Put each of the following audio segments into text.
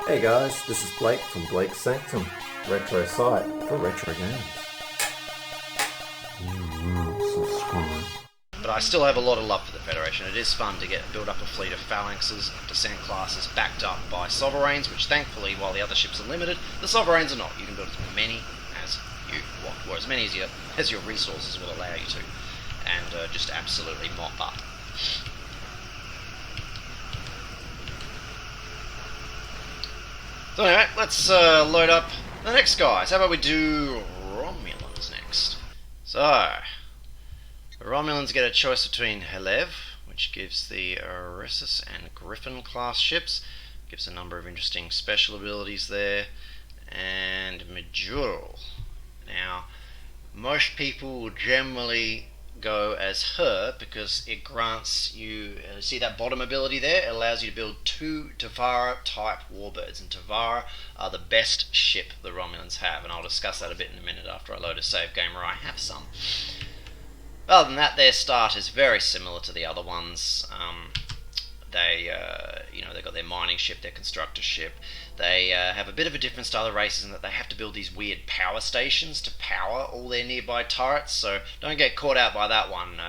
Hey guys, this is Blake from Blake's Sanctum, retro site for retro games. Subscribe. But I still have a lot of love for the Federation. It is fun to build up a fleet of phalanxes, descent classes backed up by sovereigns, which thankfully, while the other ships are limited, the sovereigns are not. You can build as many as you want, or as many as your resources will allow you to, and just absolutely mop up. So anyway, let's load up the next guys. How about we do Romulans next? So, the Romulans get a choice between Helev, which gives the Oressus and Griffin class ships, gives a number of interesting special abilities there, and Majorel. Now, most people will generally go as her because it grants you, see that bottom ability there? It allows you to build 2 Tavara type warbirds, and Tavara are the best ship the Romulans have, and I'll discuss that a bit in a minute after I load a save game where I have some. Other than that, their start is very similar to the other ones. They've got their mining ship, their constructor ship. They have a bit of a difference to other races in that they have to build these weird power stations to power all their nearby turrets, so don't get caught out by that one.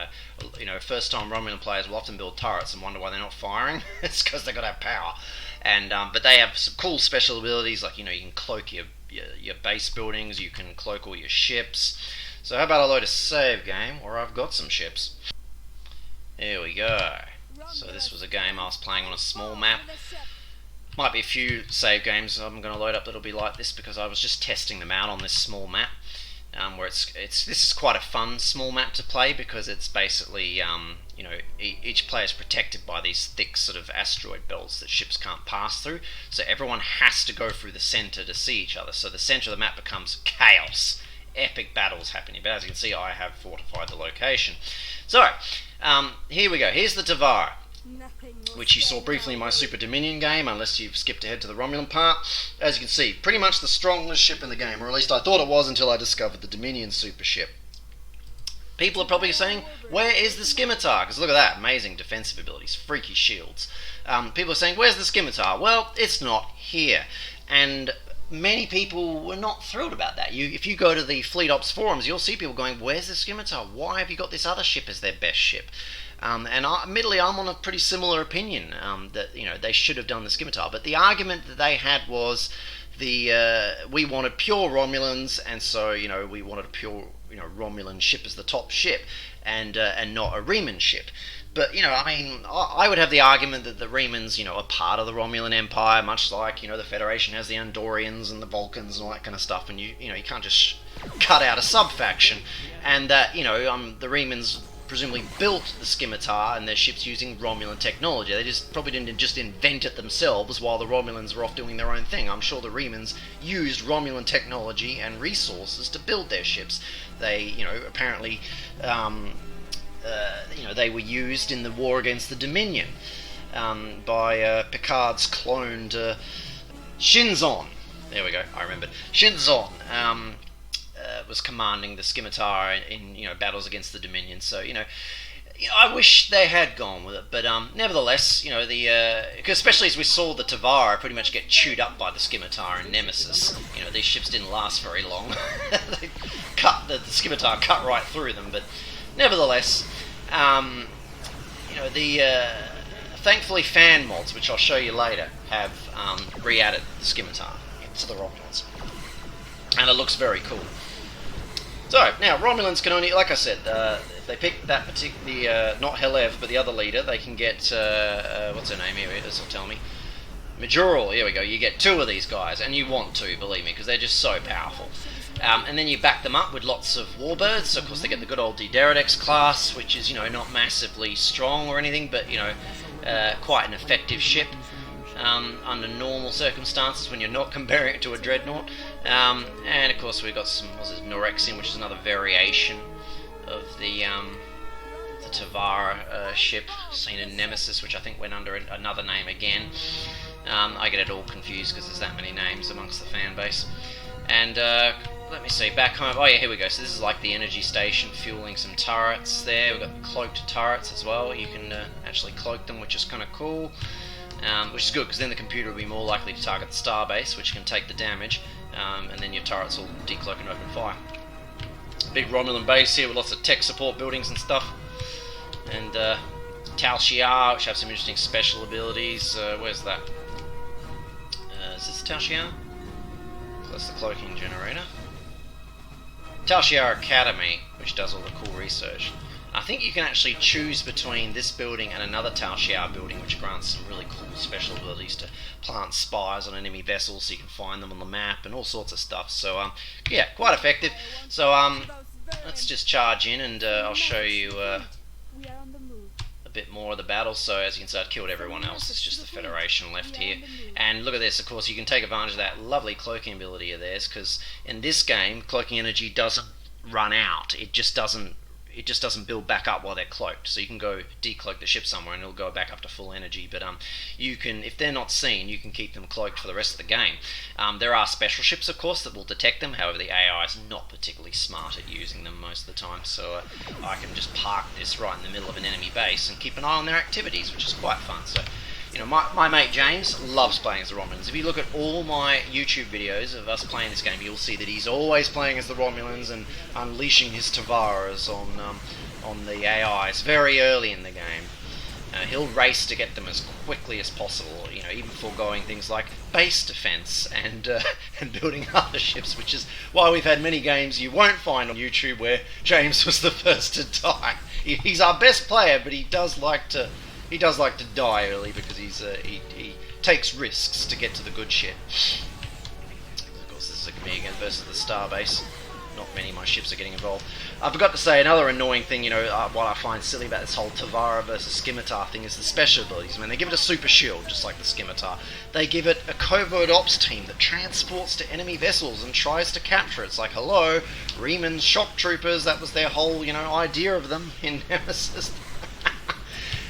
First time Romulan players will often build turrets and wonder why they're not firing. It's because they've got to have power. But they have some cool special abilities, like, you can cloak your base buildings, you can cloak all your ships. So how about I load a save game where I've got some ships. Here we go. So this was a game I was playing on a small map. Might be a few save games I'm going to load up that'll be like this because I was just testing them out on this small map. Where this is quite a fun small map to play because it's basically each player is protected by these thick sort of asteroid belts that ships can't pass through. So everyone has to go through the center to see each other. So the center of the map becomes chaos. Epic battles happening, but as you can see, I have fortified the location. So, here we go. Here's the Tavara, which you saw briefly in my Super Dominion game, unless you've skipped ahead to the Romulan part. As you can see, pretty much the strongest ship in the game, or at least I thought it was until I discovered the Dominion super ship. People are probably saying, where is the Scimitar? Because look at that, amazing defensive abilities, freaky shields. People are saying, where's the Scimitar? Well, it's not here. And many people were not thrilled about that. If you go to the Fleet Ops forums, you'll see people going, where's the Scimitar? Why have you got this other ship as their best ship? Admittedly, I'm on a pretty similar opinion, that they should have done the Scimitar. But the argument that they had was we wanted pure Romulans, and so we wanted a pure Romulan ship as the top ship, and not a Reman ship. But, I would have the argument that the Remans, are part of the Romulan Empire, much like, the Federation has the Andorians and the Vulcans and all that kind of stuff, and you can't just cut out a sub-faction. And that, the Remans presumably built the Scimitar and their ships using Romulan technology. They probably didn't just invent it themselves while the Romulans were off doing their own thing. I'm sure the Remans used Romulan technology and resources to build their ships. They, apparently... they were used in the war against the Dominion by Picard's cloned Shinzon. There we go, I remembered. Shinzon was commanding the Scimitar in battles against the Dominion. So I wish they had gone with it, but nevertheless, especially as we saw the Tavara pretty much get chewed up by the Scimitar and Nemesis. These ships didn't last very long. The Scimitar cut right through them, but nevertheless, thankfully fan mods, which I'll show you later, have re-added the Scimitar to the Romulans, and it looks very cool. So now Romulans can only, like I said, if they pick that particular, not Helev, but the other leader, they can get what's her name here? This will tell me. Majorel. Here we go. You get 2 of these guys, and you want to, believe me, because they're just so powerful. And then you back them up with lots of warbirds. So of course they get the good old D'Deridex class, which is not massively strong or anything, but quite an effective ship under normal circumstances when you're not comparing it to a dreadnought. And of course we've got some Norexian, which is another variation of the Tavara ship, seen in Nemesis, which I think went under another name again. I get it all confused because there's that many names amongst the fan base. And let me see, back home, oh yeah, here we go. So this is like the energy station fueling some turrets there. We've got cloaked turrets as well. You can actually cloak them, which is kind of cool. which is good because then the computer will be more likely to target the starbase, which can take the damage, and then your turrets will decloak and open fire. Big Romulan base here with lots of tech support buildings and stuff, and Tal Shiar, which have some interesting special abilities. Where's that? Is this Tal Shiar? That's the cloaking generator. Tal Shiar Academy, which does all the cool research. I think you can actually choose between this building and another Tal Shiar building, which grants some really cool special abilities to plant spies on enemy vessels so you can find them on the map and all sorts of stuff. So, yeah, quite effective. So, let's just charge in and I'll show you a bit more of the battle. So, as you can see, I've killed everyone else. It's just the Federation left here. And look at this, of course, you can take advantage of that lovely cloaking ability of theirs, because in this game, cloaking energy doesn't run out. It just doesn't build back up while they're cloaked. So you can go decloak the ship somewhere and it'll go back up to full energy. But you can, if they're not seen, you can keep them cloaked for the rest of the game. There are special ships, of course, that will detect them. However, the AI is not particularly smart at using them most of the time. So I can just park this right in the middle of an enemy base and keep an eye on their activities, which is quite fun. So, you know, my mate James loves playing as the Romulans. If you look at all my YouTube videos of us playing this game, you'll see that he's always playing as the Romulans and unleashing his Tavaras on the AIs very early in the game. He'll race to get them as quickly as possible, you know, even foregoing things like base defense and building other ships, which is why we've had many games you won't find on YouTube where James was the first to die. He's our best player, but he does like to die early because he takes risks to get to the good shit. Of course, this is me again versus the starbase. Not many of my ships are getting involved. I forgot to say another annoying thing, you know, what I find silly about this whole Tavara versus Scimitar thing is the special abilities. I mean, they give it a super shield, just like the Scimitar. They give it a covert ops team that transports to enemy vessels and tries to capture it. It's like, hello, Riemann shock troopers, that was their whole, you know, idea of them in Nemesis.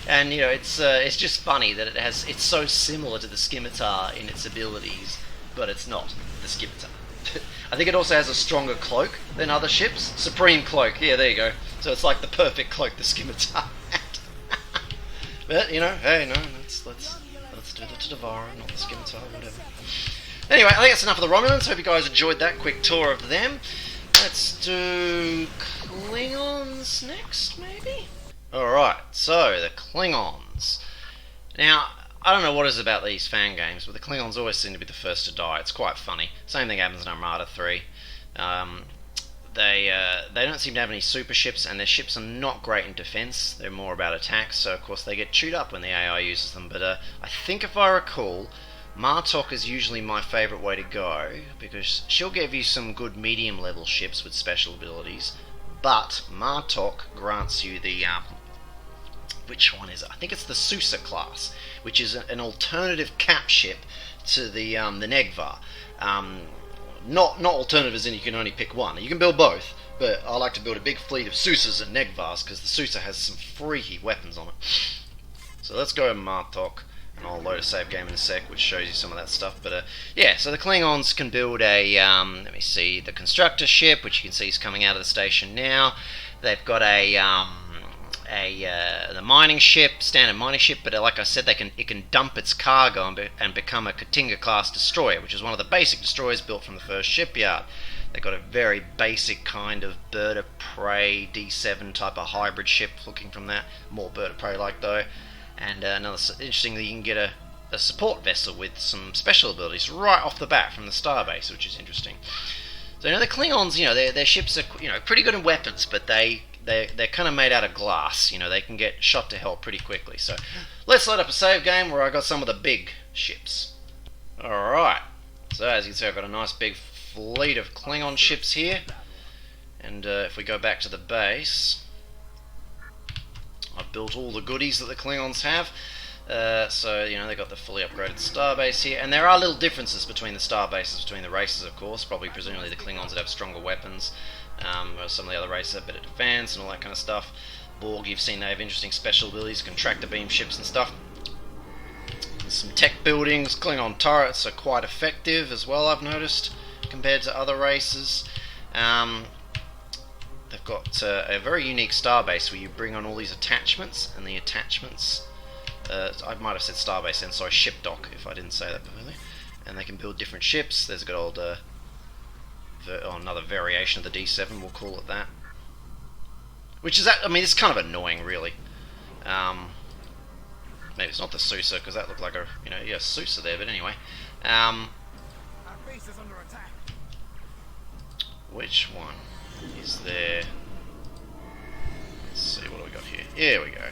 And, you know, it's just funny that it's so similar to the Scimitar in its abilities, but it's not the Scimitar. I think it also has a stronger cloak than other ships. Supreme Cloak, yeah, there you go. So it's like the perfect cloak the Scimitar had. But, you know, hey, no, let's do the Tavara, not the Scimitar, whatever. Anyway, I think that's enough of the Romulans. Hope you guys enjoyed that quick tour of them. Let's do Klingons next, maybe? Alright, so the Klingons. Now, I don't know what it is about these fan games, but the Klingons always seem to be the first to die. It's quite funny. Same thing happens in Armada 3. They don't seem to have any super ships, and their ships are not great in defense. They're more about attacks, so of course they get chewed up when the AI uses them. But I think if I recall, Martok is usually my favourite way to go, because she'll give you some good medium level ships with special abilities, but Martok grants you the which one is it? I think it's the Susa class, which is an alternative cap ship to the Negvar. Not alternative as in you can only pick one. You can build both, but I like to build a big fleet of Susas and Negvars because the Susa has some freaky weapons on it. So let's go Martok, and I'll load a save game in a sec, which shows you some of that stuff. But yeah, so the Klingons can build a let me see, the constructor ship, which you can see is coming out of the station now. They've got the mining ship, standard mining ship, but like I said, it can dump its cargo and become a Katinga class destroyer, which is one of the basic destroyers built from the first shipyard. They've got a very basic kind of bird of prey D7 type of hybrid ship, looking from that, more bird of prey like though. And another interesting, you can get a support vessel with some special abilities right off the bat from the starbase, which is interesting. So, you know, the Klingons, you know, their ships are, you know, pretty good in weapons, but they're kind of made out of glass. You know, they can get shot to hell pretty quickly. So let's load up a save game where I got some of the big ships. Alright, so as you can see, I've got a nice big fleet of Klingon ships here. And if we go back to the base, I've built all the goodies that the Klingons have. So, you know, they've got the fully upgraded starbase here, and there are little differences between the starbases, between the races, of course. Probably, presumably, the Klingons that have stronger weapons, whereas some of the other races have better defense and all that kind of stuff. Borg, you've seen they have interesting special abilities, can track the beam ships and stuff. And some tech buildings. Klingon turrets are quite effective as well, I've noticed, compared to other races. They've got a very unique starbase where you bring on all these attachments, and the attachments I might have said starbase then, sorry, ship dock, if I didn't say that perfectly. And they can build different ships. There's a good old, another variation of the D7, we'll call it that. Which is, I mean, it's kind of annoying, really. Maybe it's not the Sousa, because that looked like a, yeah, Sousa there, but anyway. Which one is there? Let's see, what do we got here? Here we go.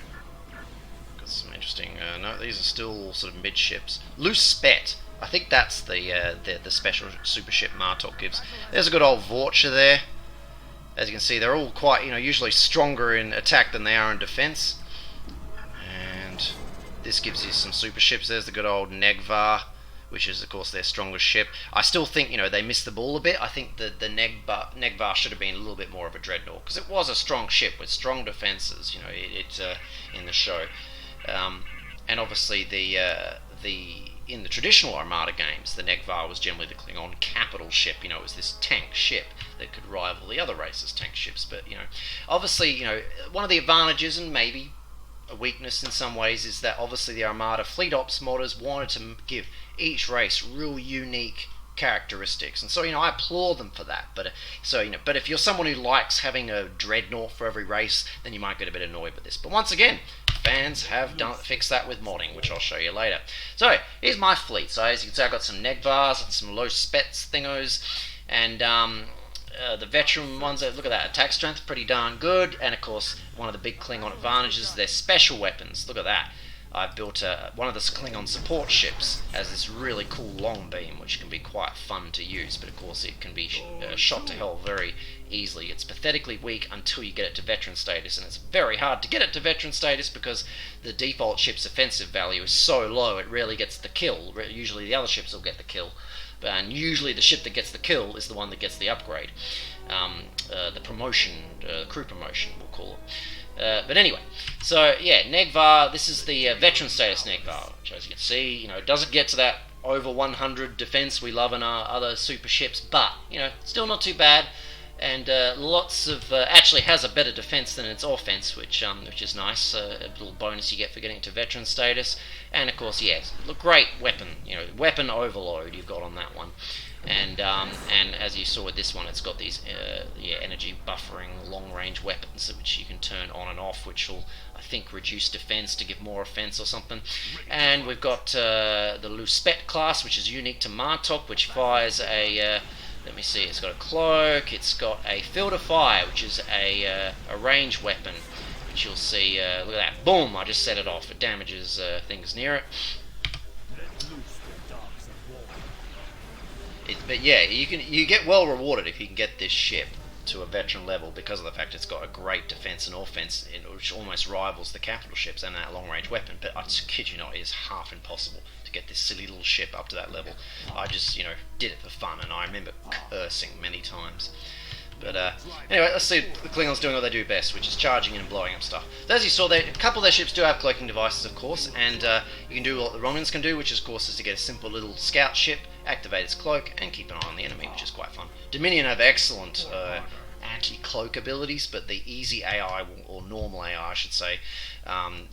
Got some interesting, no, these are still sort of midships. Loose Spet. I think that's the special super ship Martok gives. There's a good old Vorcha there. As you can see, they're all quite, usually stronger in attack than they are in defense. And this gives you some super ships. There's the good old Negvar, which is, of course, their strongest ship. I still think, they missed the ball a bit. I think the Negvar should have been a little bit more of a dreadnought, because it was a strong ship with strong defenses, in the show. And obviously, in the traditional Armada games, the Negvar was generally the Klingon capital ship. It was this tank ship that could rival the other races' tank ships. But, obviously, one of the advantages, and maybe a weakness in some ways, is that obviously the Armada fleet ops modders wanted to give each race real unique characteristics, and so I applaud them for that. But but if you're someone who likes having a dreadnought for every race, then you might get a bit annoyed with this. But once again, fans have fixed that with modding, which I'll show you later. So here's my fleet. So as you can see, I've got some Negvars and some low spets thingos, and the veteran ones. Look at that, attack strength, pretty darn good. And of course, one of the big Klingon advantages is their special weapons. Look at that. I've built one of the Klingon support ships has this really cool long beam, which can be quite fun to use, but of course it can be shot to hell very easily. It's pathetically weak until you get it to veteran status, and it's very hard to get it to veteran status because the default ship's offensive value is so low it rarely gets the kill. Usually the other ships will get the kill, and usually the ship that gets the kill is the one that gets the upgrade. The promotion, crew promotion, we'll call it. But anyway, so yeah, Negvar, this is the veteran status Negvar, which as you can see, it doesn't get to that over 100 defense we love in our other super ships, but, still not too bad, and lots of, actually has a better defense than its offense, which is nice, a little bonus you get for getting to veteran status, and of course, yes, look, great weapon, weapon overload you've got on that one. And as you saw with this one, it's got these energy buffering long-range weapons which you can turn on and off, which will, I think, reduce defense to give more offense or something. And we've got the Luspet class, which is unique to Martok, which fires a let me see, it's got a cloak, it's got a field of fire, which is a range weapon, which you'll see. Look at that, boom! I just set it off. It damages things near it. But yeah, you get well rewarded if you can get this ship to a veteran level because of the fact it's got a great defense and offense, which almost rivals the capital ships and that long-range weapon. But I just kid you not, it is half impossible to get this silly little ship up to that level. I just, did it for fun, and I remember cursing many times. But anyway, let's see the Klingons doing what they do best, which is charging in and blowing up stuff. So as you saw, a couple of their ships do have cloaking devices, of course, and you can do what the Romulans can do, which of course is to get a simple little scout ship, activate its cloak, and keep an eye on the enemy, which is quite fun. Dominion have excellent anti-cloak abilities, but the easy AI, or normal AI I should say,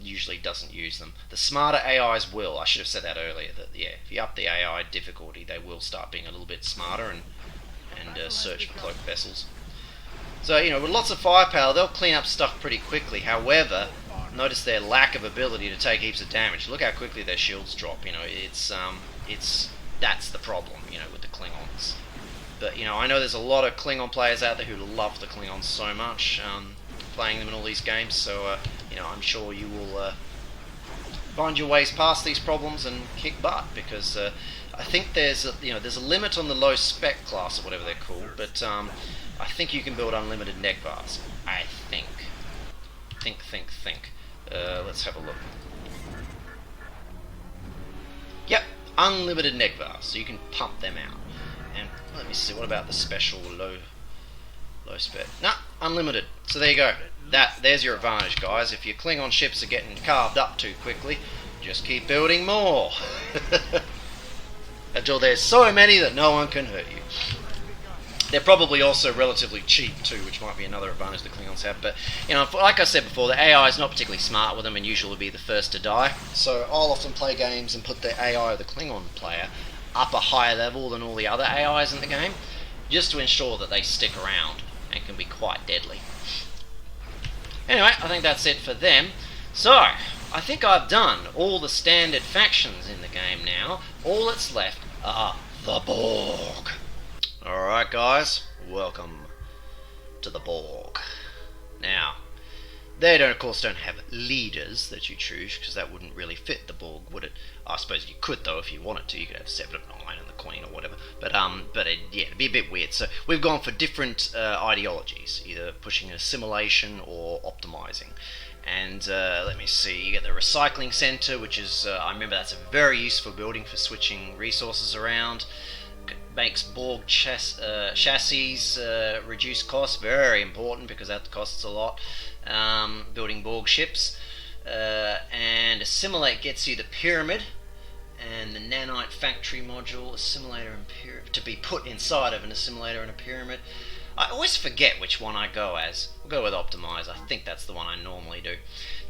usually doesn't use them. The smarter AIs will. I should have said that earlier, that yeah, if you up the AI difficulty, they will start being a little bit smarter and search for cloaked vessels. So, with lots of firepower, they'll clean up stuff pretty quickly. However, notice their lack of ability to take heaps of damage. Look how quickly their shields drop. That's the problem, with the Klingons. But, I know there's a lot of Klingon players out there who love the Klingons so much, playing them in all these games, so, I'm sure you will find your ways past these problems and kick butt, because I think there's a limit on the low spec class, or whatever they're called, but I think you can build unlimited Negvars. I think. Think. Let's have a look. Yep, unlimited Negvars, so you can pump them out. And let me see, what about the special low spec? Nah, unlimited. So there you go. There's your advantage, guys. If your Klingon ships are getting carved up too quickly, just keep building more. Until there's so many that no one can hurt you. They're probably also relatively cheap too, which might be another advantage the Klingons have. But like I said before, the AI is not particularly smart with them, and usually will be the first to die. So I'll often play games and put the AI of the Klingon player up a higher level than all the other AIs in the game, just to ensure that they stick around and can be quite deadly. Anyway, I think that's it for them. So, I think I've done all the standard factions in the game now. All that's left are the Borg. Alright guys, welcome to the Borg. Now, they of course don't have leaders that you choose, because that wouldn't really fit the Borg, would it? I suppose you could though if you wanted to. You could have 7 of 9 and the Queen or whatever. But it'd be a bit weird. So we've gone for different ideologies, either pushing assimilation or optimizing. And let me see, you get the recycling center, which is, I remember that's a very useful building for switching resources around. Makes Borg chassis reduce costs, very important because that costs a lot. Building Borg ships. And Assimilate gets you the pyramid and the nanite factory module, assimilator and pyramid, to be put inside of an assimilator and a pyramid. I always forget which one I go as. We'll go with Optimize. I think that's the one I normally do.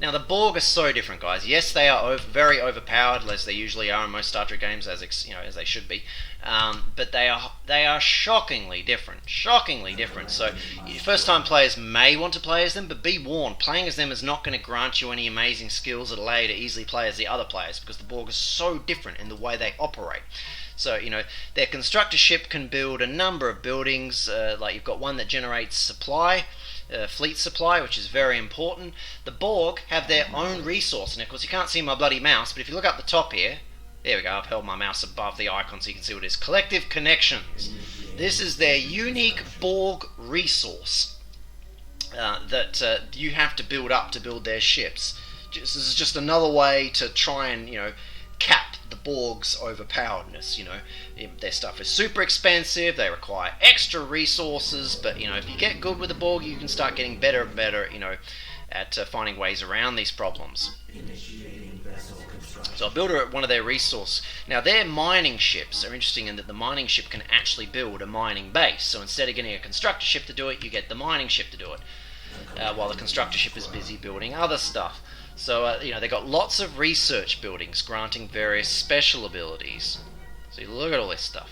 Now, the Borg are so different, guys. Yes, they are very overpowered, as they usually are in most Star Trek games, as they should be. But they are shockingly different. Shockingly different. So, first-time players may want to play as them, but be warned, playing as them is not going to grant you any amazing skills that allow you to easily play as the other players, because the Borg are so different in the way they operate. So, their constructor ship can build a number of buildings, like you've got one that generates supply, fleet supply, which is very important. The Borg have their own resource, and of course you can't see my bloody mouse, but if you look up the top here, there we go, I've held my mouse above the icon so you can see what it is. Collective Connections. This is their unique Borg resource that you have to build up to build their ships. This is just another way to try and, cap the Borg's overpoweredness. Their stuff is super expensive, they require extra resources, but if you get good with the Borg, you can start getting better and better, at finding ways around these problems. So I'll build one of their resource. Now, their mining ships are interesting in that the mining ship can actually build a mining base. So instead of getting a constructor ship to do it, you get the mining ship to do it, while the constructor ship is busy building other stuff. So, they got lots of research buildings granting various special abilities. So you look at all this stuff.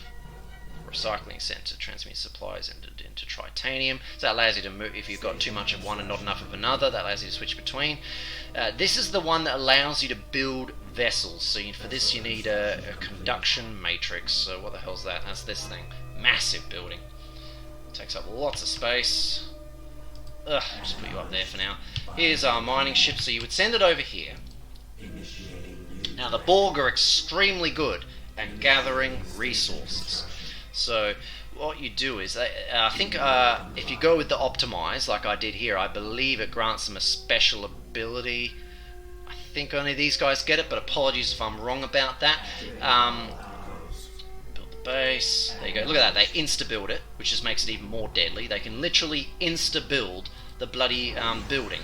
Recycling center transmits supplies into tritanium. So that allows you to move, if you've got too much of one and not enough of another, that allows you to switch between. This is the one that allows you to build vessels. So for this you need a conduction matrix. So what the hell's that? That's this thing. Massive building. Takes up lots of space. I'll just put you up there for now. Here's our mining ship, so you would send it over here. Now, the Borg are extremely good at gathering resources. So, what you do is, I think if you go with the Optimize, like I did here, I believe it grants them a special ability. I think only these guys get it, but apologies if I'm wrong about that. Build the base. There you go. Look at that. They insta-build it, which just makes it even more deadly. They can literally insta-build the bloody building,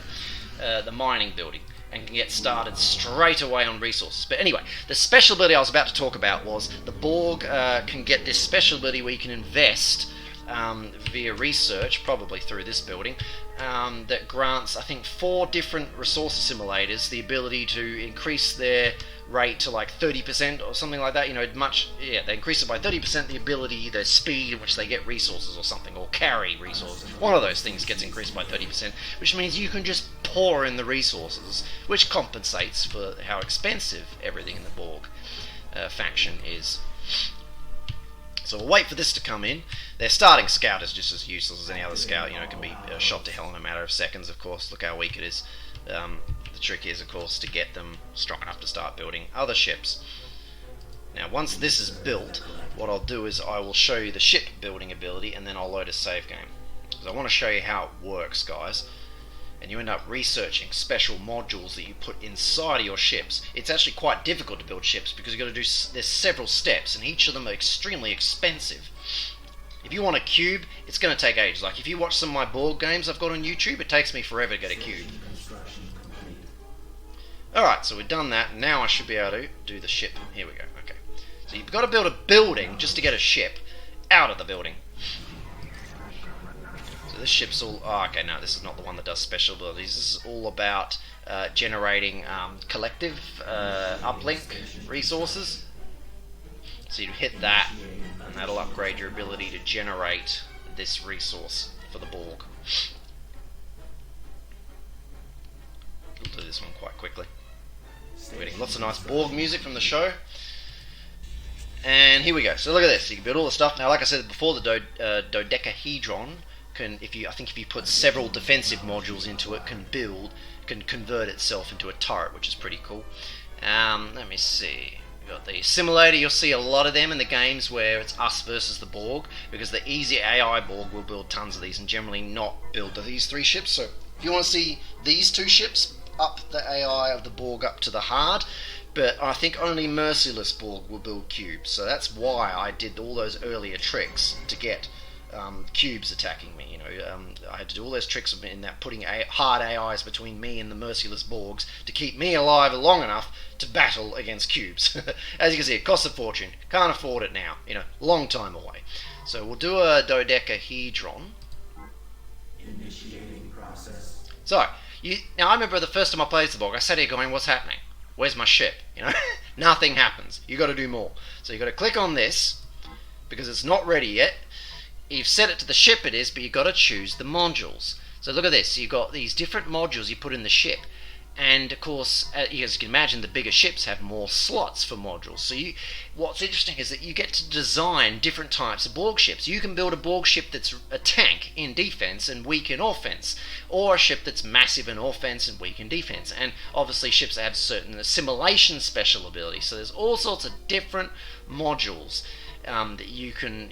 the mining building, and can get started straight away on resources. But anyway, the special ability I was about to talk about was the Borg can get this special ability where you can invest via research, probably through this building, that grants, I think, 4 different resource assimilators the ability to increase their rate to like 30% or something like that. They increase it by 30%, the ability, the speed in which they get resources or something, or carry resources. One of those things gets increased by 30%, which means you can just pour in the resources, which compensates for how expensive everything in the Borg faction is. So we'll wait for this to come in. Their starting scout is just as useless as any other scout. It can be shot to hell in a matter of seconds, of course. Look how weak it is. The trick is, of course, to get them strong enough to start building other ships. Now, once this is built, what I'll do is I will show you the ship building ability, and then I'll load a save game. Because I want to show you how it works, guys. And you end up researching special modules that you put inside of your ships. It's actually quite difficult to build ships because you've got to do, there's several steps, and each of them are extremely expensive. If you want a cube, it's going to take ages. Like if you watch some of my Borg games I've got on YouTube, it takes me forever to get a cube. Alright, so we've done that. Now I should be able to do the ship. Here we go. Okay. So you've got to build a building just to get a ship out of the building. So this ship's all... Oh, okay, no, this is not the one that does special abilities. This is all about generating collective uplink resources. So you hit that, and that'll upgrade your ability to generate this resource for the Borg. We'll do this one quite quickly. We're getting lots of nice Borg music from the show. And here we go. So look at this. You can build all the stuff. Now, like I said before, the dodecahedron can, I think if you put several defensive modules into it, can convert itself into a turret, which is pretty cool. Let me see. We've got the simulator. You'll see a lot of them in the games where it's us versus the Borg, because the easy AI Borg will build tons of these and generally not build these 3 ships. So if you want to see these 2 ships, up the AI of the Borg up to the hard, but I think only Merciless Borg will build cubes, so that's why I did all those earlier tricks to get cubes attacking me. I had to do all those tricks in that, putting hard AIs between me and the Merciless Borgs to keep me alive long enough to battle against cubes. As you can see, it costs a fortune. Can't afford it now. Long time away. So we'll do a dodecahedron. Initiating process. So, now I remember the first time I played the Borg, I sat here going, what's happening? Where's my ship? Nothing happens. You got to do more. So you got to click on this, because it's not ready yet. You've set it to the ship it is, but you've got to choose the modules. So look at this. You've got these different modules you put in the ship. And of course, as you can imagine, the bigger ships have more slots for modules. So what's interesting is that you get to design different types of Borg ships. You can build a Borg ship that's a tank in defense and weak in offense, or a ship that's massive in offense and weak in defense. And obviously ships that have certain assimilation special abilities. So there's all sorts of different modules that you can,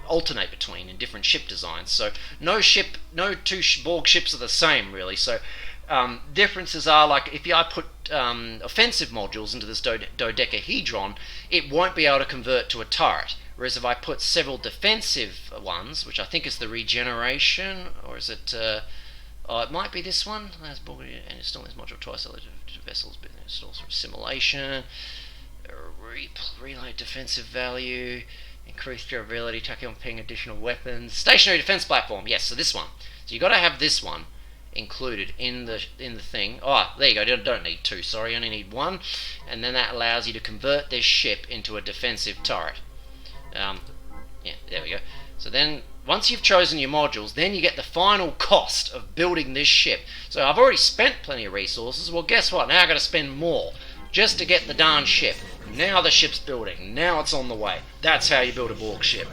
alternate between in different ship designs. So no 2 Borg ships are the same, really. So differences are, like, if I put offensive modules into this dodecahedron, it won't be able to convert to a turret. Whereas if I put several defensive ones, which I think is the regeneration, or is it? It might be this one. And installing this module twice. Vessels, but installs for assimilation, relay defensive value, increased durability, attacking on ping additional weapons, stationary defense platform. Yes, so this one. So you got to have this one included in the thing. Oh, there you go. You don't need 2. Sorry, you only need 1, and then that allows you to convert this ship into a defensive turret. Yeah, there we go. So then, once you've chosen your modules, then you get the final cost of building this ship. So I've already spent plenty of resources. Well, guess what? Now I've got to spend more just to get the darn ship. Now the ship's building. Now it's on the way. That's how you build a Borg ship.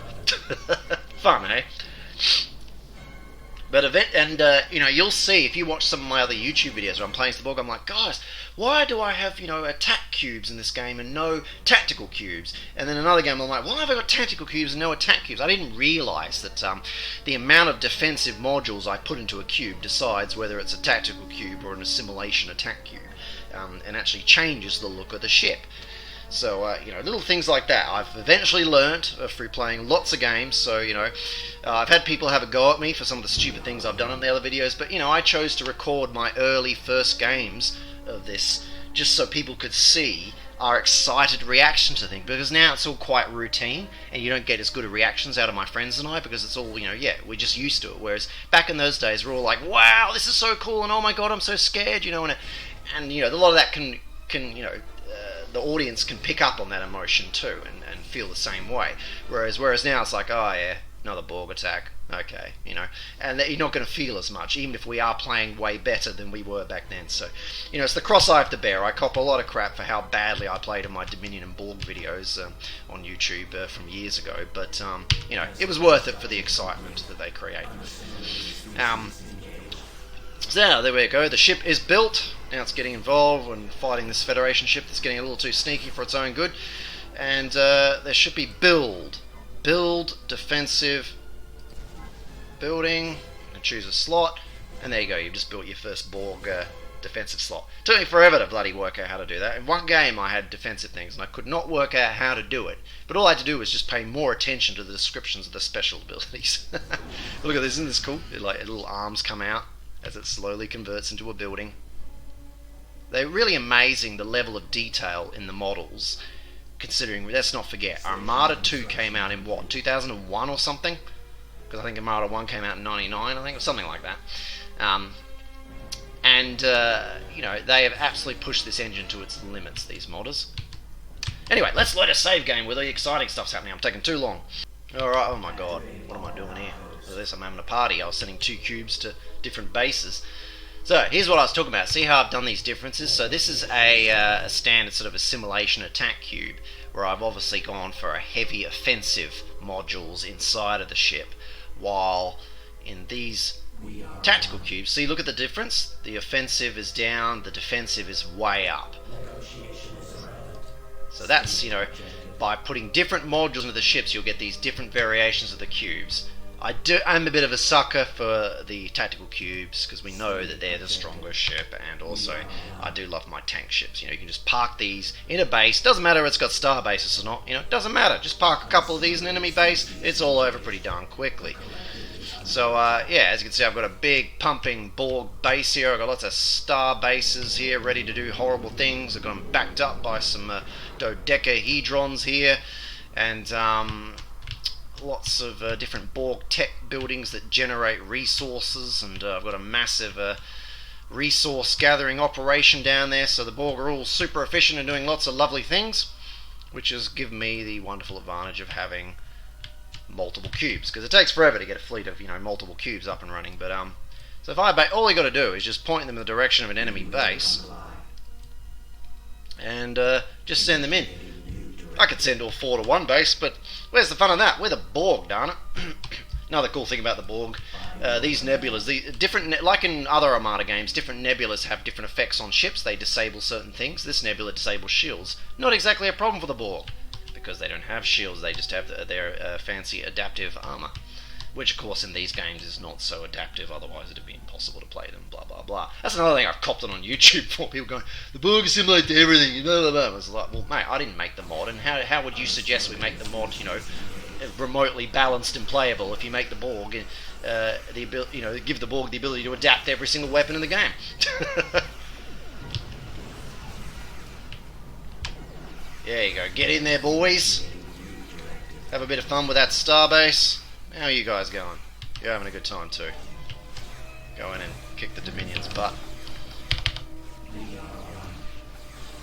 Fun, eh? But you'll see if you watch some of my other YouTube videos where I'm playing the Borg, I'm like, guys, why do I have, attack cubes in this game and no tactical cubes? And then another game I'm like, why have I got tactical cubes and no attack cubes? I didn't realise that the amount of defensive modules I put into a cube decides whether it's a tactical cube or an assimilation attack cube, and actually changes the look of the ship. So, little things like that I've eventually learnt through playing lots of games. So, I've had people have a go at me for some of the stupid things I've done in the other videos, but, I chose to record my early first games of this just so people could see our excited reaction to things, because now it's all quite routine, and you don't get as good of reactions out of my friends and I, because it's all, we're just used to it, whereas back in those days, we're all like, wow, this is so cool, and oh my god, I'm so scared, and a lot of that can the audience can pick up on that emotion too and feel the same way. Whereas now it's like, oh yeah, another Borg attack, okay, and you're not going to feel as much, even if we are playing way better than we were back then. So, it's the cross I have to bear. I cop a lot of crap for how badly I played in my Dominion and Borg videos on YouTube from years ago, but it was worth it for the excitement that they create. So there we go, the ship is built. Now it's getting involved in fighting this Federation ship that's getting a little too sneaky for its own good. And there should be build, defensive, building, and choose a slot. And there you go, you've just built your first Borg defensive slot. It took me forever to bloody work out how to do that. In one game I had defensive things and I could not work out how to do it. But all I had to do was just pay more attention to the descriptions of the special abilities. Look at this, isn't this cool? Like little arms come out as it slowly converts into a building. They're really amazing, the level of detail in the models, considering, let's not forget, Armada 2 came out in what, 2001 or something? because I think Armada 1 came out in 99, I think, or something like that. You know, they have absolutely pushed this engine to its limits, these modders. Anyway, let's load a save game where the exciting stuff's happening. I'm taking too long. Alright, oh my god, what am I doing here? This, I'm having a party. I was sending 2 cubes to different bases. So, here's what I was talking about. See how I've done these differences? So this is a standard sort of assimilation attack cube, where I've obviously gone for a heavy offensive modules inside of the ship, while in these tactical cubes, see, look at the difference? The offensive is down, the defensive is way up. So that's, you know, by putting different modules into the ships, you'll get these different variations of the cubes. I'm a bit of a sucker for the tactical cubes, because we know that they're the stronger ship, and also I do love my tank ships. You know, you can just park these in a base. Doesn't matter if it's got star bases or not, you know, it doesn't matter. Just park a couple of these in an enemy base, it's all over pretty darn quickly. So, yeah, as you can see, I've got a big pumping Borg base here. I've got lots of star bases here ready to do horrible things. I've got them backed up by some dodecahedrons here, and lots of different Borg tech buildings that generate resources, and I've got a massive resource gathering operation down there, so the Borg are all super efficient and doing lots of lovely things, which has given me the wonderful advantage of having multiple cubes, because it takes forever to get a fleet of, you know, multiple cubes up and running. But so if all you got to do is just point them in the direction of an enemy base and just send them in. I could send all 4 to one base, but where's the fun of that? We're the Borg, darn it. Another cool thing about the Borg, these nebulas, like in other Armada games, different nebulas have different effects on ships. They disable certain things. This nebula disables shields. Not exactly a problem for the Borg, because they don't have shields, they just have their fancy adaptive armor, which of course in these games is not so adaptive, otherwise it would be impossible to play them, blah blah blah. That's another thing I've copped on YouTube for, people going, the Borg assimilate to everything, blah blah blah. I was like, well mate, I didn't make the mod, and how would you suggest we make the mod, you know, remotely balanced and playable if you make the Borg, you know, give the Borg the ability to adapt every single weapon in the game? There you go, get in there boys, have a bit of fun with that starbase. How are you guys going? You're having a good time too. Go in and kick the Dominion's butt.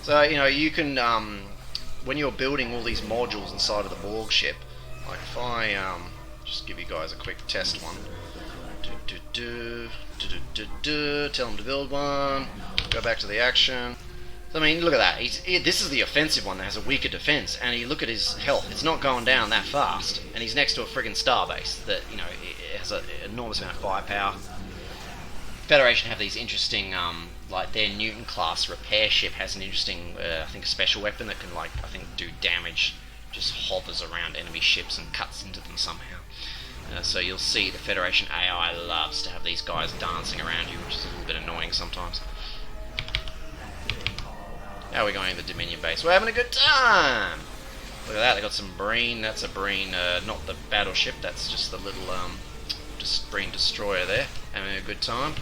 So, you know, you can, when you're building all these modules inside of the Borg ship, like if I just give you guys a quick test one. Tell them to build one, go back to the action. I mean, look at that. This is the offensive one that has a weaker defense, and you look at his health. It's not going down that fast, and he's next to a friggin' starbase that, you know, it has an enormous amount of firepower. Federation have these interesting, like their Newton class repair ship has an interesting, I think, a special weapon that can, like, I think, do damage. Just hovers around enemy ships and cuts into them somehow. So you'll see the Federation AI loves to have these guys dancing around you, which is a little bit annoying sometimes. How are we going to the Dominion base? We're having a good time! Look at that, they got some Breen. That's a Breen, not the battleship, that's just the little Breen destroyer there. Having a good time.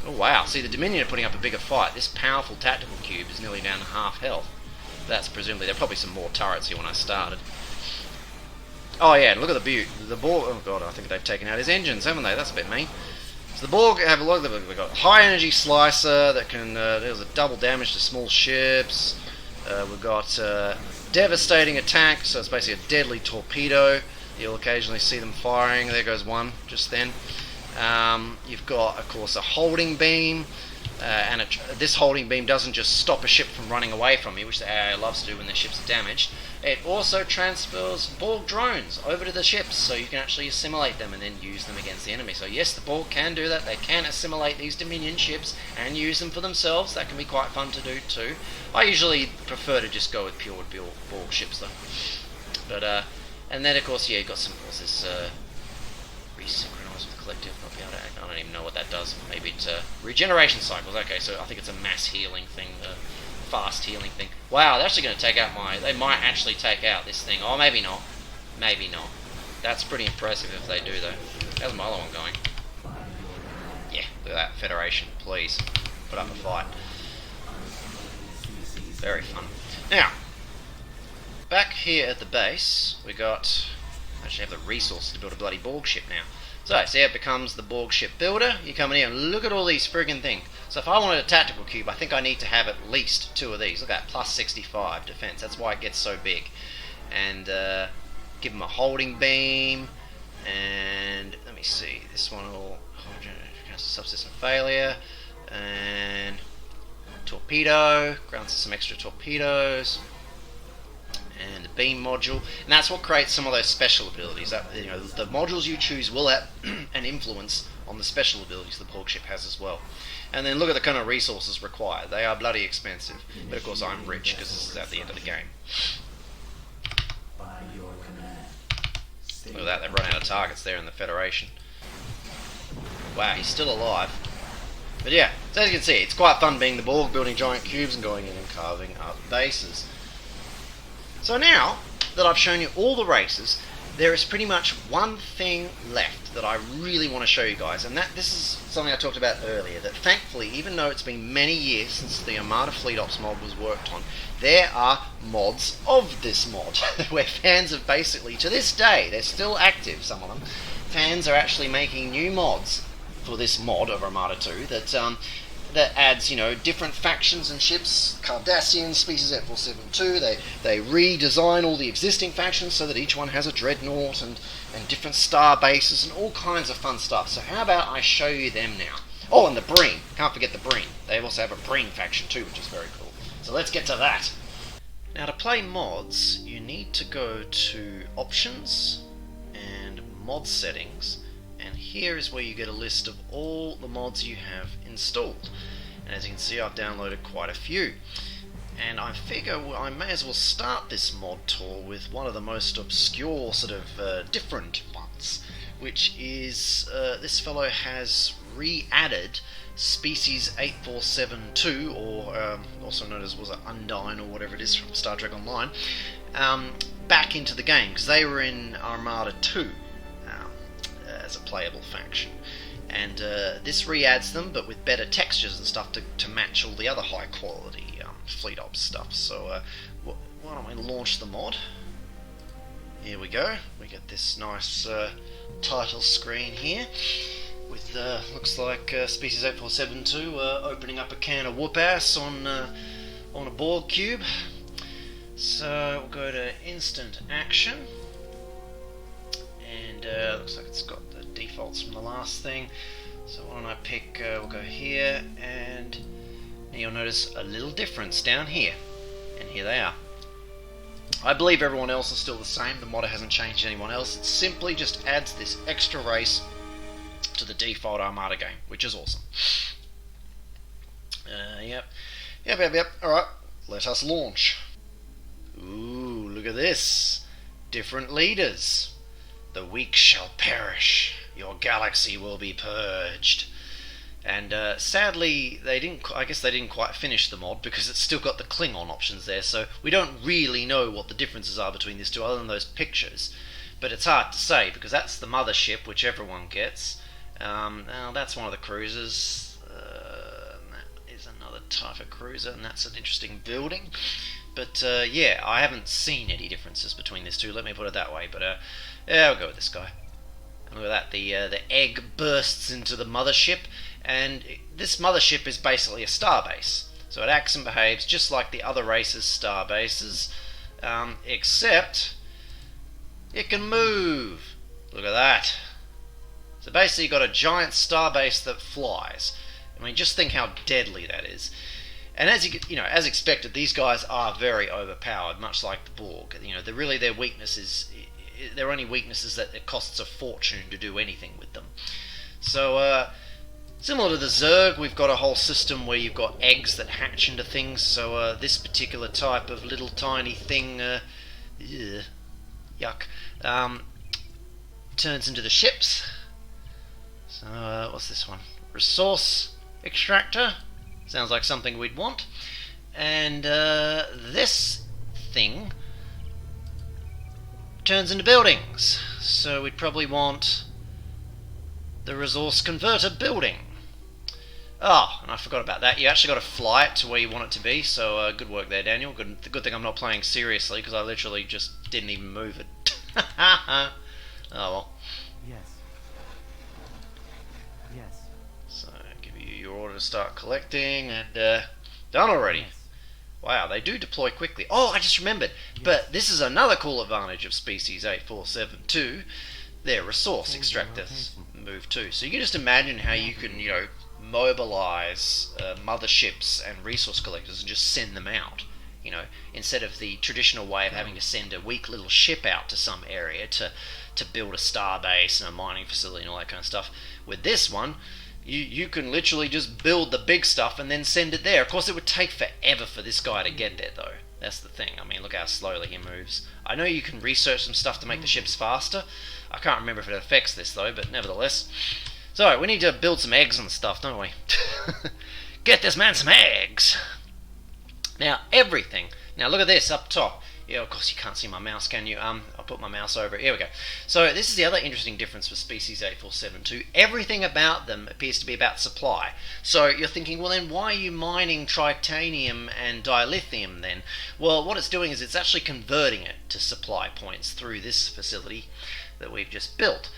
Oh wow, see the Dominion are putting up a bigger fight. This powerful tactical cube is nearly down to half health. That's presumably, there are probably some more turrets here when I started. Oh yeah, and look at the Borg, oh god, I think they've taken out his engines, haven't they? That's a bit mean. So the Borg have a lot of them. We've got high energy slicer that can deals a double damage to small ships. We've got devastating attack, so it's basically a deadly torpedo. You'll occasionally see them firing. There goes one just then. You've got, of course, a holding beam, and this holding beam doesn't just stop a ship from running away from you, which the AI loves to do when their ships are damaged. It also transfers Borg drones over to the ships, so you can actually assimilate them and then use them against the enemy. So yes, the Borg can do that. They can assimilate these Dominion ships and use them for themselves. That can be quite fun to do too. I usually prefer to just go with pure Borg ships though. But and then of course, yeah, you've got some, of course, this resynchronize with collective. I don't even know what that does. Maybe it's regeneration cycles. Okay, so I think it's a mass healing thing. Fast healing thing. Wow, they're actually going to take out they might actually take out this thing. Oh, maybe not. Maybe not. That's pretty impressive if they do, though. How's my other one going? Yeah, look at that. Federation, please. Put up a fight. Very fun. Now, back here at the base, we got Actually have the resources to build a bloody Borg ship now. So, see how it becomes the Borg ship builder? You come in here and look at all these friggin' things. So if I wanted a tactical cube, I think I need to have at least 2 of these. Look at that, plus 65 defense. That's why it gets so big. And give them a holding beam. And let me see, this one will subsystem failure. And torpedo, grants us some extra torpedoes. And the beam module, and that's what creates some of those special abilities. That, you know, the modules you choose will have an influence on the special abilities the Borg ship has as well. And then look at the kind of resources required. They are bloody expensive, but of course I'm rich because this is at the end of the game. Look at that, they've run out of targets there in the Federation. Wow, he's still alive. But yeah, so as you can see, it's quite fun being the Borg, building giant cubes and going in and carving up bases. So now that I've shown you all the races, there is pretty much one thing left that I really want to show you guys, and this is something I talked about earlier, that thankfully, even though it's been many years since the Armada Fleet Ops mod was worked on, there are mods of this mod, where fans have basically, to this day, they're still active, some of them, fans are actually making new mods for this mod of Armada 2 that adds, you know, different factions and ships, Cardassian, Species 8472, they redesign all the existing factions so that each one has a dreadnought and different star bases and all kinds of fun stuff. So how about I show you them now? Oh, and the Breen, can't forget the Breen. They also have a Breen faction too, which is very cool. So let's get to that. Now to play mods, you need to go to Options and Mod Settings, and here is where you get a list of all the mods you have installed. And as you can see, I've downloaded quite a few. And I figure I may as well start this mod tour with one of the most obscure, sort of different ones, which is this fellow has re-added Species 8472, or also known as, was it Undyne, or whatever it is from Star Trek Online, back into the game, because they were in Armada 2 as a playable faction. And this re-adds them, but with better textures and stuff to match all the other high quality Fleet Ops stuff. So why don't we launch the mod? Here we go. We get this nice title screen here with looks like Species 8472 opening up a can of whoop ass on a Borg cube. So we'll go to instant action, and looks like it's got the defaults from the last thing. So why don't I pick, we'll go here, and you'll notice a little difference down here, and here they are. I believe everyone else is still the same. The modder hasn't changed anyone else. It simply just adds this extra race to the default Armada game, which is awesome. Yep. Alright, let us launch. Ooh, look at this. Different leaders. The weak shall perish. Your galaxy will be purged. And sadly, I guess they didn't quite finish the mod because it's still got the Klingon options there, so we don't really know what the differences are between these two other than those pictures. But it's hard to say because that's the mothership, which everyone gets. Now that's one of the cruisers. That is another type of cruiser, and that's an interesting building. But yeah, I haven't seen any differences between these two, let me put it that way. But yeah, I'll go with this guy. And look at that, the egg bursts into the mothership, and this mothership is basically a starbase. So it acts and behaves just like the other races' starbases, except it can move. Look at that. So basically you've got a giant starbase that flies. I mean, just think how deadly that is. And as as expected, these guys are very overpowered, much like the Borg. You know, their weakness is, their only weakness is that it costs a fortune to do anything with them. So, similar to the Zerg, we've got a whole system where you've got eggs that hatch into things. So, this particular type of little tiny thing, yuck, turns into the ships. So, what's this one? Resource extractor. Sounds like something we'd want. And this thing turns into buildings. So we'd probably want the resource converter building. Oh, and I forgot about that. You actually got to fly it to where you want it to be. So good work there, Daniel. Good thing I'm not playing seriously because I literally just didn't even move it. Oh well. Yes. Yes. So, give you your order to start collecting, and done already. Yes. Wow, they do deploy quickly. Oh, I just remembered. But this is another cool advantage of Species 8472. Their resource Changing extractors location. move too. So you can just imagine how you can, mobilize motherships and resource collectors and just send them out. Instead of the traditional way of having to send a weak little ship out to some area to build a star base and a mining facility and all that kind of stuff. With this one, you can literally just build the big stuff and then send it there. Of course, it would take forever for this guy to get there, though. That's the thing. I mean, look how slowly he moves. I know you can research some stuff to make the ships faster. I can't remember if it affects this, though, but nevertheless. So, we need to build some eggs and stuff, don't we? Get this man some eggs! Now, everything. Now, look at this up top. Yeah, of course you can't see my mouse, can you? I'll put my mouse over it. Here we go. So this is the other interesting difference with Species 8472. Everything about them appears to be about supply. So you're thinking, well then why are you mining titanium and dilithium then? Well, what it's doing is it's actually converting it to supply points through this facility that we've just built.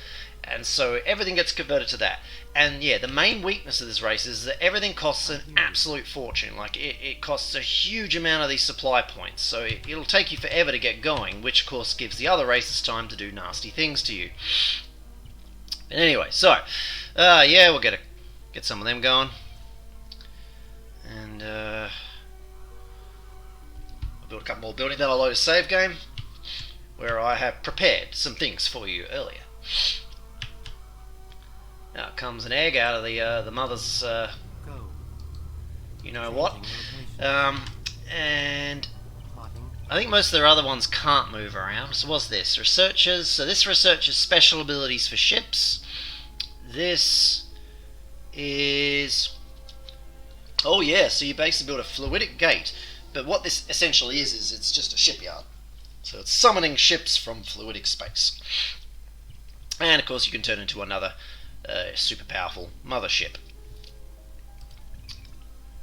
And so everything gets converted to that. And yeah, the main weakness of this race is that everything costs an absolute fortune. Like, it costs a huge amount of these supply points. So it'll take you forever to get going, which of course gives the other races time to do nasty things to you. But anyway, so, yeah, we'll get some of them going. And, I'll build a couple more buildings. Then I'll load a save game, where I have prepared some things for you earlier. Now comes an egg out of the mother's, Go. you know what, Changing location. and Plotting. I think most of their other ones can't move around. So what's this? Researchers. So this researches special abilities for ships. This is, oh yeah, so you basically build a fluidic gate. But what this essentially is it's just a shipyard. So it's summoning ships from fluidic space. And of course you can turn into another super powerful mothership.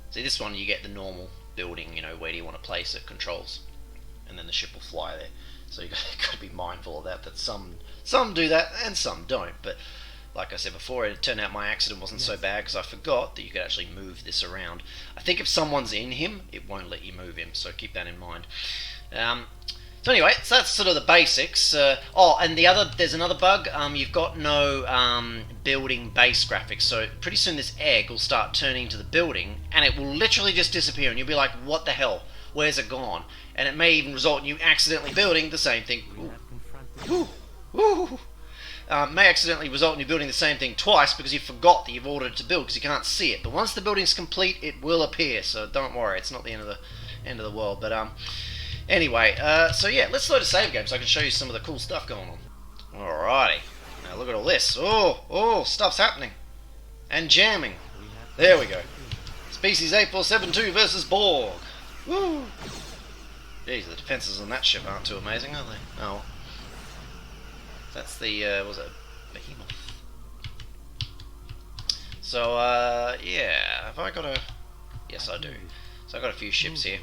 See, this one you get the normal building, where do you want to place it, controls, and then the ship will fly there. So you've got to be mindful of that some do that and some don't. But like I said before, it turned out my accident wasn't so bad because I forgot that you could actually move this around. I think if someone's in him, it won't let you move him, so keep that in mind. So anyway, so that's sort of the basics. And there's another bug. You've got no building base graphics. So pretty soon this egg will start turning to the building, and it will literally just disappear, and you'll be like, "What the hell? Where's it gone?" And it may even result in you accidentally building the same thing. We have confronted. Ooh. May accidentally result in you building the same thing twice because you forgot that you've ordered it to build because you can't see it. But once the building's complete, it will appear. So don't worry, it's not the end of the world. But anyway, so yeah, let's load a save game so I can show you some of the cool stuff going on. Alrighty. Now look at all this. Oh, stuff's happening. And jamming. We have There we go. Species 8472 versus Borg. Woo! Jeez, the defences on that ship aren't too amazing, are they? Oh. That's the, was it Behemoth? So, yeah, have I got a... Yes, I do. So I've got a few ships here.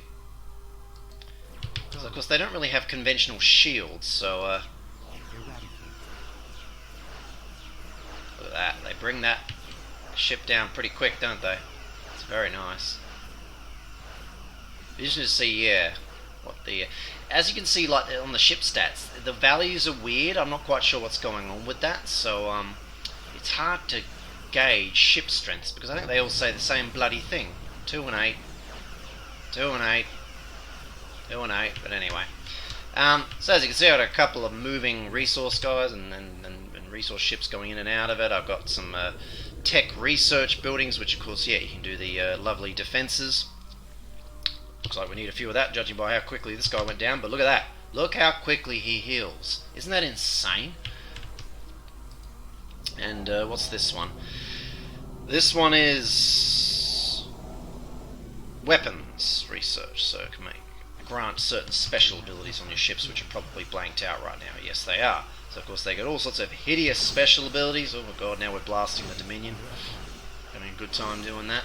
So, of course, they don't really have conventional shields, so, eradicate. look at that. They bring that ship down pretty quick, don't they? It's very nice. Interesting to see, yeah, what the... As you can see, like, on the ship stats, the values are weird. I'm not quite sure what's going on with that, so, it's hard to gauge ship strengths, because I think they all say the same bloody thing. 2 and 8. 2 and 8. 2 and 8, but anyway. So as you can see, I've got a couple of moving resource guys and resource ships going in and out of it. I've got some tech research buildings, which of course, yeah, you can do the lovely defences. Looks like we need a few of that, judging by how quickly this guy went down, but look at that. Look how quickly he heals. Isn't that insane? And what's this one? This one is weapons research, so it can grant certain special abilities on your ships, which are probably blanked out right now. Yes, they are. So of course they got all sorts of hideous special abilities. Oh my god, now we're blasting the Dominion. Having a good time doing that.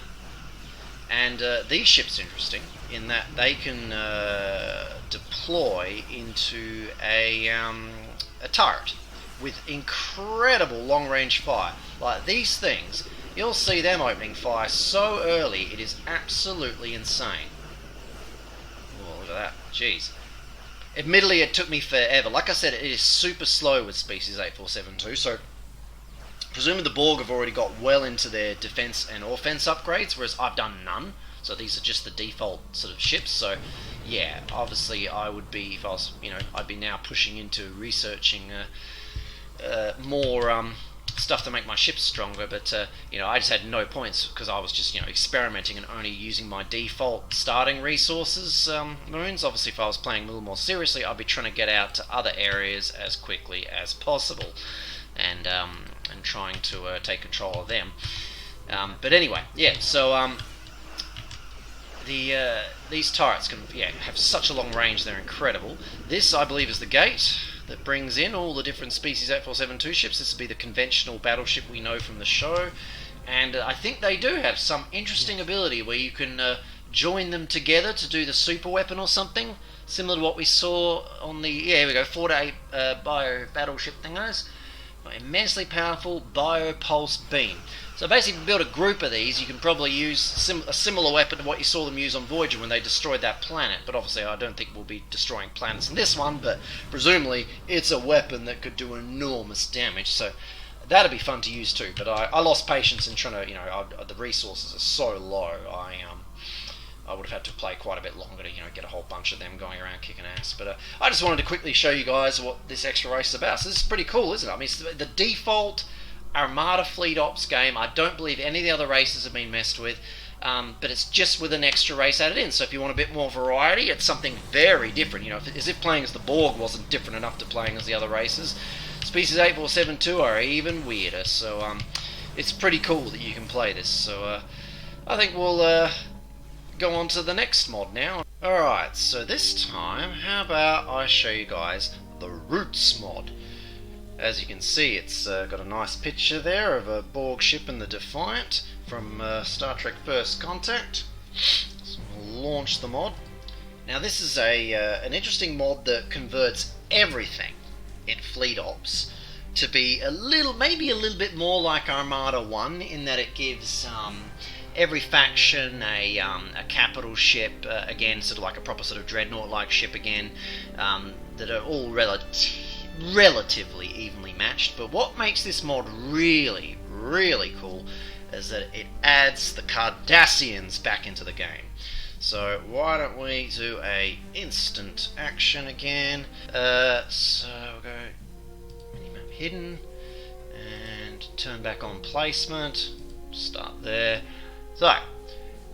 And these ships are interesting in that they can deploy into a turret. with incredible long-range fire. Like these things, you'll see them opening fire so early, it is absolutely insane. Oh, look at that. Jeez. Admittedly, it took me forever. Like I said, it is super slow with Species 8472, so presumably the Borg have already got well into their defense and offense upgrades, whereas I've done none. So these are just the default sort of ships. So yeah, obviously I would be, if I was, I'd be now pushing into researching more stuff to make my ships stronger. But I just had no points because I was just experimenting and only using my default starting resources moons. Obviously, if I was playing a little more seriously, I'd be trying to get out to other areas as quickly as possible, and trying to take control of them. But anyway, yeah. So these turrets can have such a long range; they're incredible. This, I believe, is the gate that brings in all the different Species 8472 ships. This will be the conventional battleship we know from the show, and I think they do have some interesting ability where you can join them together to do the super weapon or something, similar to what we saw on the here we go 4-8 bio battleship thingos. Immensely powerful biopulse beam. So basically, if you build a group of these, you can probably use a similar weapon to what you saw them use on Voyager when they destroyed that planet. But obviously, I don't think we'll be destroying planets in this one, but presumably it's a weapon that could do enormous damage. So that'd be fun to use too. But I lost patience in trying to, the resources are so low. I would have had to play quite a bit longer to get a whole bunch of them going around kicking ass. But I just wanted to quickly show you guys what this extra race is about. So this is pretty cool, isn't it? I mean, it's the default Armada Fleet Ops game. I don't believe any of the other races have been messed with, but it's just with an extra race added in. So if you want a bit more variety, it's something very different. As if playing as the Borg wasn't different enough to playing as the other races. Species 8472 are even weirder. So it's pretty cool that you can play this. So I think we'll go on to the next mod now. Alright, so this time, how about I show you guys the Roots mod. As you can see, it's got a nice picture there of a Borg ship and the Defiant from Star Trek First Contact. So we'll launch the mod. Now this is an interesting mod that converts everything in Fleet Ops to be maybe a little bit more like Armada 1, in that it gives every faction a capital ship, again, sort of like a proper sort of dreadnought-like ship again, that are all relatively evenly matched. But what makes this mod really, really cool is that it adds the Cardassians back into the game. So why don't we do a instant action again? So we'll go minimap hidden and turn back on placement. Start there. So,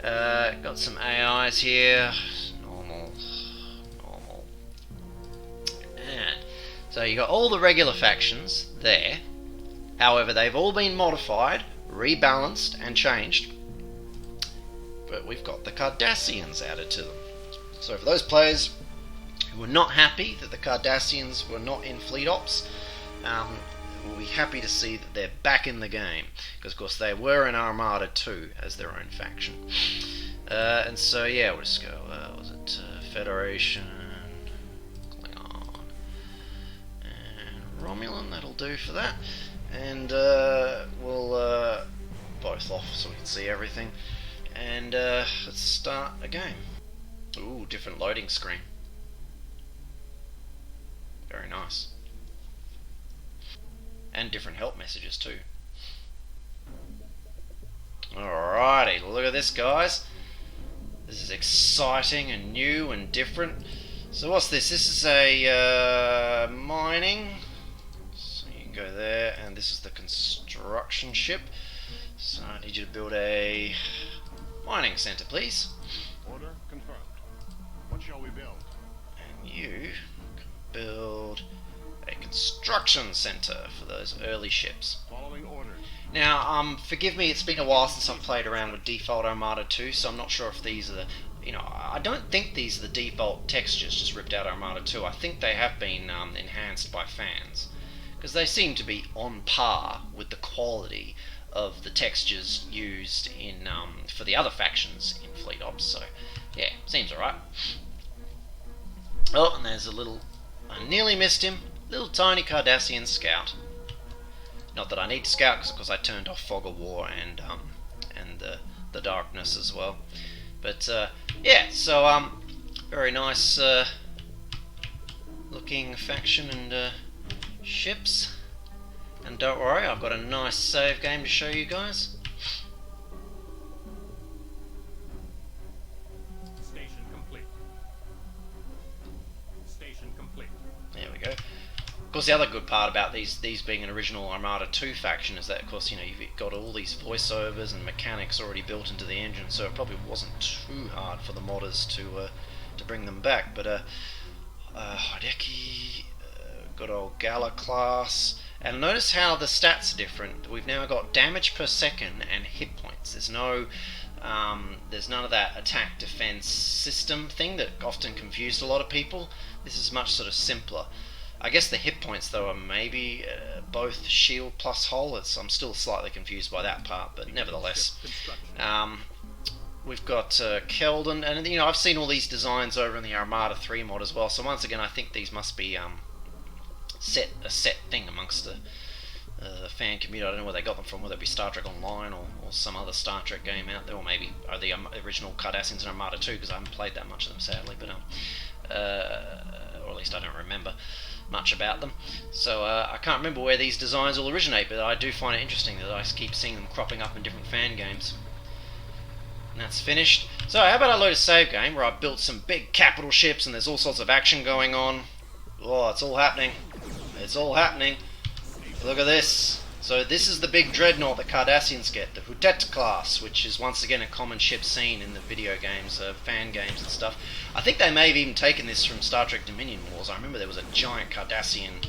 got some AIs here, normal, and so you got all the regular factions there. However, they've all been modified, rebalanced, and changed. But we've got the Cardassians added to them. So for those players who were not happy that the Cardassians were not in Fleet Ops, we'll be happy to see that they're back in the game, because of course they were in Armada 2 as their own faction. And so yeah, we'll just go, was it Federation, Klingon, and Romulan, that'll do for that. And we'll both off so we can see everything. And let's start a game. Ooh, different loading screen. Very nice. And different help messages too. Alrighty, look at this, guys. This is exciting and new and different. So what's this? This is a mining. So you can go there, and this is the construction ship. So I need you to build a mining center, please. Order confirmed. What shall we build? And you can build a construction center for those early ships. Following orders. Now, forgive me, it's been a while since I've played around with default Armada 2, so I'm not sure if these are the, I don't think these are the default textures just ripped out Armada 2. I think they have been enhanced by fans, because they seem to be on par with the quality of the textures used in for the other factions in Fleet Ops. So yeah, seems alright. Oh, and there's a little, I nearly missed him, little tiny Cardassian scout. Not that I need to scout, because of course I turned off Fog of War and the darkness as well. But yeah, so very nice looking faction and ships. And don't worry, I've got a nice save game to show you guys. Station complete. Station complete. There we go. Of course, the other good part about these being an original Armada 2 faction is that, of course, you know, you've got all these voiceovers and mechanics already built into the engine, so it probably wasn't too hard for the modders to bring them back. But Hideki, good old Gala class. And notice how the stats are different. We've now got damage per second and hit points. There's none of that attack defense system thing that often confused a lot of people. This is much sort of simpler. I guess the hit points though are maybe both shield plus hull. I'm still slightly confused by that part, but nevertheless. We've got Keldon, and you know, I've seen all these designs over in the Armada 3 mod as well. So once again, I think these must be a set thing amongst the fan community. I don't know where they got them from, whether it be Star Trek Online or some other Star Trek game out there, or maybe the original Cardassians in Armada 2, because I haven't played that much of them sadly, but or at least I don't remember much about them. So I can't remember where these designs all originate, but I do find it interesting that I keep seeing them cropping up in different fan games. And that's finished. So how about I load a save game where I've built some big capital ships and there's all sorts of action going on. Oh, it's all happening. It's all happening. Look at this. So this is the big dreadnought that Cardassians get, the Hutet class, which is once again a common ship seen in the video games, fan games and stuff. I think they may have even taken this from Star Trek Dominion Wars. I remember there was a giant Cardassian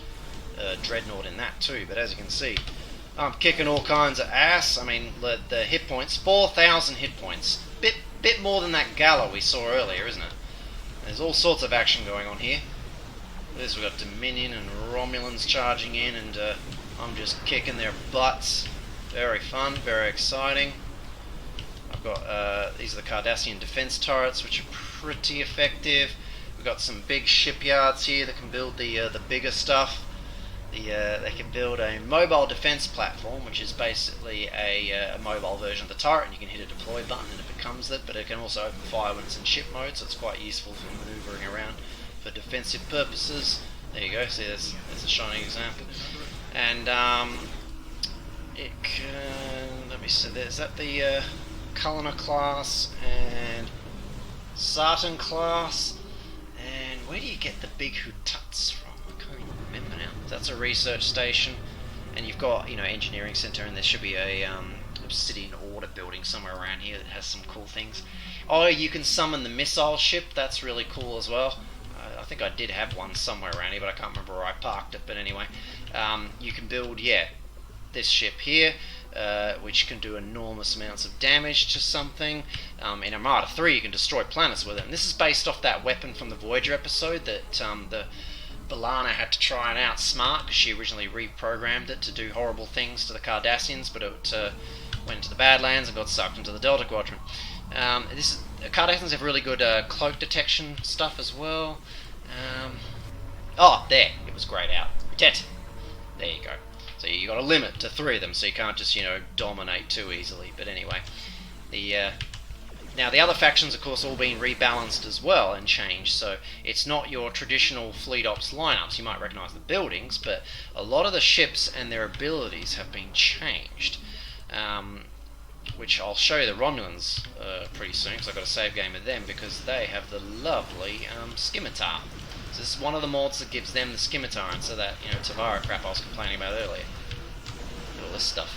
dreadnought in that too, but as you can see, I'm kicking all kinds of ass. I mean, the hit points, 4,000 hit points. Bit more than that Gala we saw earlier, isn't it? There's all sorts of action going on here. This, we've got Dominion and Romulans charging in, and I'm just kicking their butts. Very fun, very exciting. I've got these are the Cardassian defense turrets, which are pretty effective. We've got some big shipyards here that can build the bigger stuff. They can build a mobile defense platform, which is basically a mobile version of the turret, and you can hit a deploy button and it becomes it, but it can also open fire when it's in ship mode, so it's quite useful for maneuvering around for defensive purposes. There you go, see there's a shining example. And it can, let me see, there's that the Cullinan class and Sartan class, and where do you get the big Hututs from? I can't even remember now. That's a research station, and you've got, you know, engineering center, and there should be a Obsidian Order building somewhere around here that has some cool things. Oh, you can summon the missile ship, that's really cool as well. I think I did have one somewhere around here, but I can't remember where I parked it. But anyway, you can build, this ship here, which can do enormous amounts of damage to something. In Armada 3, you can destroy planets with it. And this is based off that weapon from the Voyager episode that the B'Elanna had to try and outsmart, because she originally reprogrammed it to do horrible things to the Cardassians, but it went into the Badlands and got sucked into the Delta Quadrant. Cardassians have really good cloak detection stuff as well. There, it was grayed out. Tet. There you go. So you got a limit to 3 of them, so you can't just, dominate too easily. But anyway, now the other factions, of course, all being rebalanced as well and changed. So it's not your traditional fleet ops lineups. You might recognise the buildings, but a lot of the ships and their abilities have been changed. Which I'll show you the Romulans pretty soon, because I've got a save game of them, because they have the lovely scimitar. So this is one of the mods that gives them the scimitar, and so that, Tavara crap I was complaining about earlier. Look at all this stuff.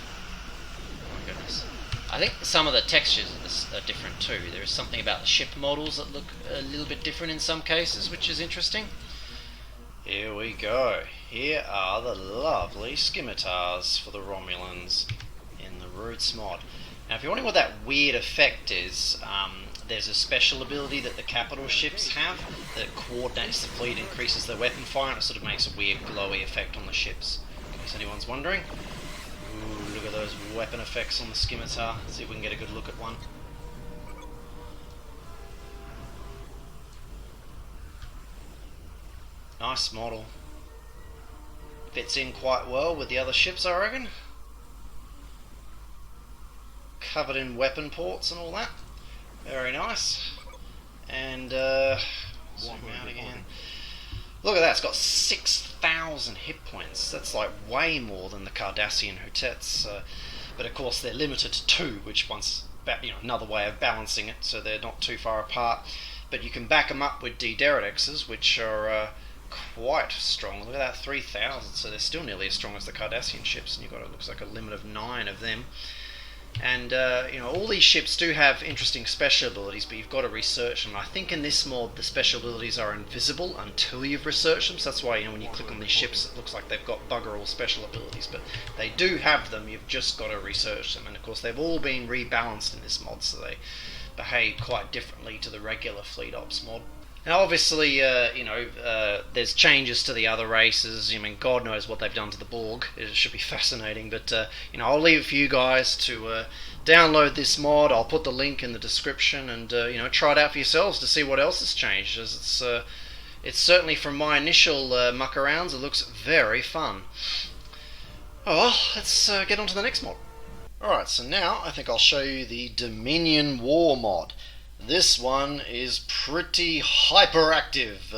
Oh my goodness. I think some of the textures are different too. There is something about the ship models that look a little bit different in some cases, which is interesting. Here we go. Here are the lovely scimitars for the Romulans in the Roots mod. Now, if you're wondering what that weird effect is, there's a special ability that the capital ships have that coordinates the fleet, increases their weapon fire, and it sort of makes a weird glowy effect on the ships, in case anyone's wondering. Ooh, look at those weapon effects on the scimitar. Let's see if we can get a good look at one. Nice model. fits in quite well with the other ships, I reckon. Covered in weapon ports and all that. Very nice. And zoom out again. Look at that, it's got 6,000 hit points. That's like way more than the Cardassian Hotets. But of course they're limited to 2, which once another way of balancing it, so they're not too far apart. But you can back them up with D-Deredexes, which are quite strong. Look at that, 3,000. So they're still nearly as strong as the Cardassian ships, and you've got, it looks like, a limit of 9 of them. And all these ships do have interesting special abilities, but you've got to research them. I think in this mod the special abilities are invisible until you've researched them, so that's why when you click on these ships it looks like they've got bugger all special abilities, but they do have them. You've just got to research them, and of course they've all been rebalanced in this mod, so they behave quite differently to the regular Fleet Ops mod. Now, obviously, there's changes to the other races. I mean, God knows what they've done to the Borg. It should be fascinating, but I'll leave it for you guys to download this mod. I'll put the link in the description, and try it out for yourselves to see what else has changed. As it's certainly, from my initial muck arounds, it looks very fun. Oh well, let's get on to the next mod. Alright, so now I think I'll show you the Dominion War mod. This one is pretty hyperactive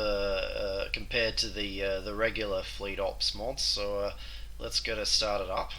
compared to the regular Fleet Ops mods, so let's get it started up.